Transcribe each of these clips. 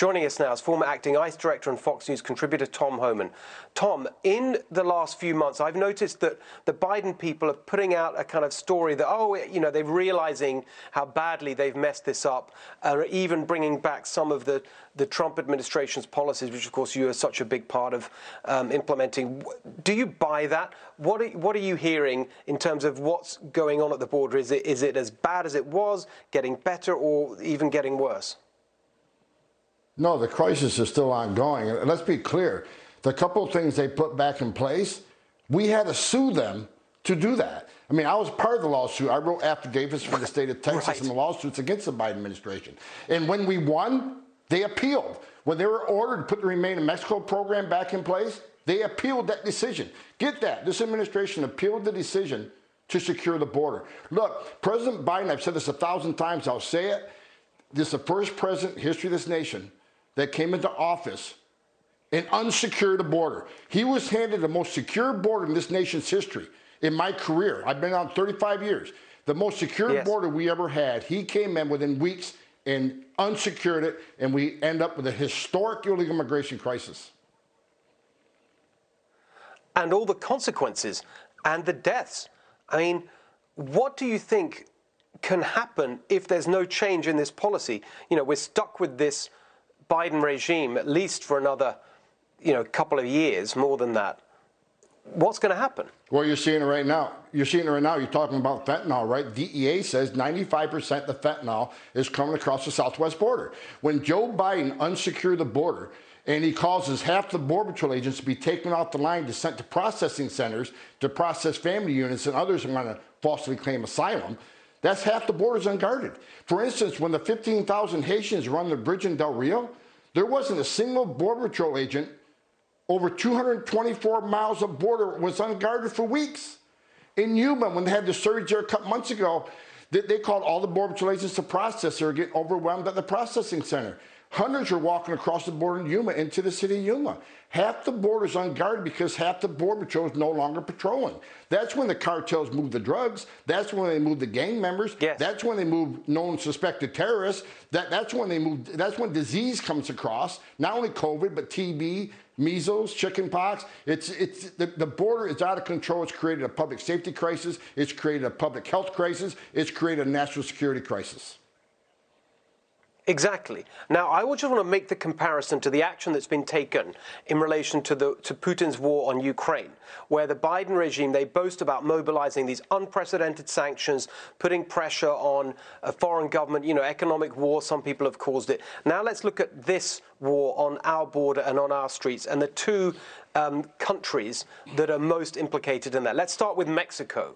Joining us now is former acting ICE director and Fox News contributor Tom Homan. Tom, in the last few months, I've noticed that the Biden people are putting out a kind of story that, they're realizing how badly they've messed this up, even bringing back some of the Trump administration's policies, which, of course, you are such a big part of implementing. Do you buy that? What are you hearing in terms of what's going on at the border? Is it as bad as it was, getting better, or even getting worse? No, the crisis is still ongoing. And let's be clear, the couple of things they put back in place, we had to sue them to do that. I mean, I was part of the lawsuit. I wrote affidavits for the state of Texas in the lawsuits against the Biden administration. And when we won, they appealed. When they were ordered to put the Remain in Mexico program back in place, they appealed that decision. Get that. This administration appealed the decision to secure the border. Look, President Biden, I've said this 1,000 times, I'll say it, this is the first president in history of this nation that came into office and unsecured the border. He was handed the most secure border in this nation's history. In my career, I've been on 35 years. The most secure border we ever had. He came in within weeks and unsecured it, and we end up with a historic illegal immigration crisis. And all the consequences and the deaths. I mean, what do you think can happen if there's no change in this policy? You know, we're stuck with this Biden regime at least for another, couple of years, more than that. What's going to happen? Well, you're seeing it right now. You're seeing it right now. You're talking about fentanyl, right? DEA says 95% of fentanyl is coming across the southwest border. When Joe Biden unsecured the border and he causes half the Border Patrol agents to be taken off the line to sent to processing centers to process family units and others who want to falsely claim asylum, that's half the borders unguarded. For instance, when the 15,000 Haitians run the bridge in Del Rio, there wasn't a single Border Patrol agent. Over 224 miles of border was unguarded for weeks. In Yuma, when they had the surge there a couple months ago, they called all the Border Patrol agents to process. They were getting overwhelmed at the processing center. Hundreds are walking across the border in Yuma into the city of Yuma. Half the border is unguarded because half the Border Patrol is no longer patrolling. That's when the cartels move the drugs. That's when they move the gang members. Yes. That's when they move known suspected terrorists. That's when they move. That's when disease comes across. Not only COVID, but TB, measles, chickenpox. The border is out of control. It's created a public safety crisis. It's created a public health crisis. It's created a national security crisis. Exactly. Now, I just want to make the comparison to the action that's been taken in relation to Putin's war on Ukraine, where the Biden regime, they boast about mobilizing these unprecedented sanctions, putting pressure on a foreign government, economic war, some people have caused it. Now let's look at this war on our border and on our streets and the two countries that are most implicated in that. Let's start with Mexico.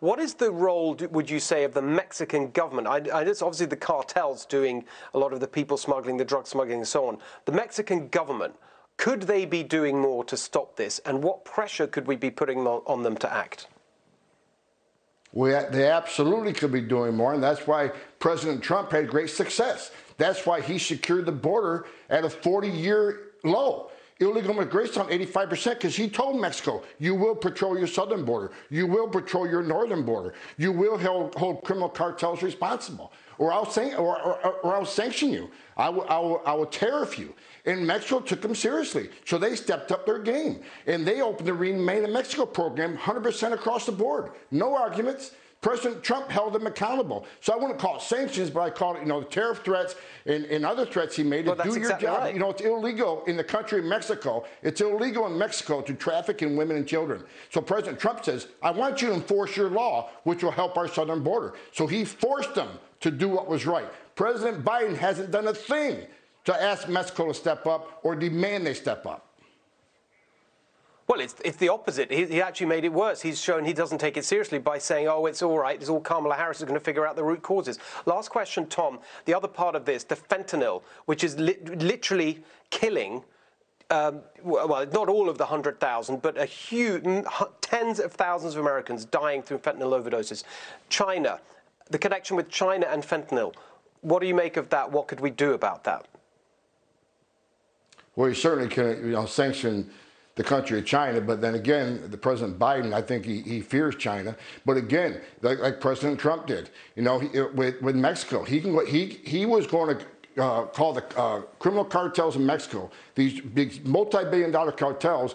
What is the role, would you say, of the Mexican government? It's obviously the cartels doing a lot of the people smuggling, the drug smuggling and so on. The Mexican government, could they be doing more to stop this? And what pressure could we be putting on them to act? They absolutely could be doing more, and that's why President Trump had great success. That's why he secured the border at a 40-year low. Illegal immigration on 85% because he told Mexico, you will patrol your southern border. You will patrol your northern border. You will hold criminal cartels responsible. Or I'll sanction you. I will tariff you. And Mexico took them seriously. So they stepped up their game. And they opened the Remain in Mexico program 100% across the board. No arguments. President Trump held them accountable. So I wouldn't call it sanctions, but I call it, the tariff threats and other threats he made to do your job. Right. It's illegal in the country of Mexico. It's illegal in Mexico to traffic in women and children. So President Trump says, I want you to enforce your law, which will help our southern border. So he forced them to do what was right. President Biden hasn't done a thing to ask Mexico to step up or demand they step up. Well, it's the opposite. He actually made it worse. He's shown he doesn't take it seriously by saying, it's all right. It's all Kamala Harris is going to figure out the root causes. Last question, Tom. The other part of this, the fentanyl, which is literally killing, well, not all of the 100,000, but a huge, tens of thousands of Americans dying through fentanyl overdoses. China, the connection with China and fentanyl. What do you make of that? What could we do about that? Well, you certainly can, sanction the country of China, but then again, the President Biden, I think he fears China. But again, like President Trump did, with Mexico, he was going to called the criminal cartels in Mexico, these big multi-billion-dollar cartels,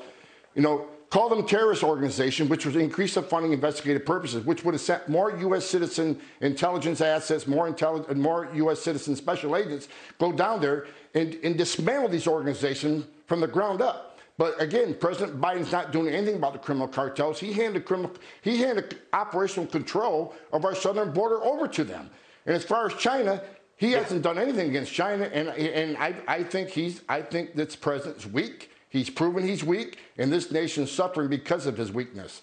call them terrorist organizations, which would increase the funding investigative purposes, which would have sent more U.S. citizen intelligence assets, more U.S. citizen special agents go down there and dismantle these organizations from the ground up. But again, President Biden's not doing anything about the criminal cartels. He handed operational control of our southern border over to them. And as far as China, he hasn't done anything against China. And I think this president's weak. He's proven he's weak, and this nation's suffering because of his weakness.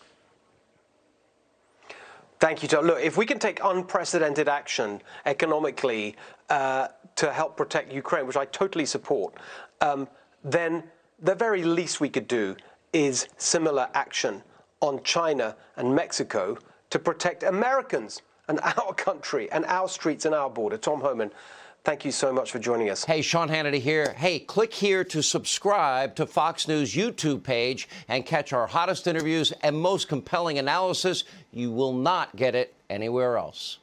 Thank you, Tom. Look, if we can take unprecedented action economically to help protect Ukraine, which I totally support, then the very least we could do is similar action on China and Mexico to protect Americans and our country and our streets and our border. Tom Homan, thank you so much for joining us. Hey, Sean Hannity here. Hey, click here to subscribe to Fox News YouTube page and catch our hottest interviews and most compelling analysis. You will not get it anywhere else.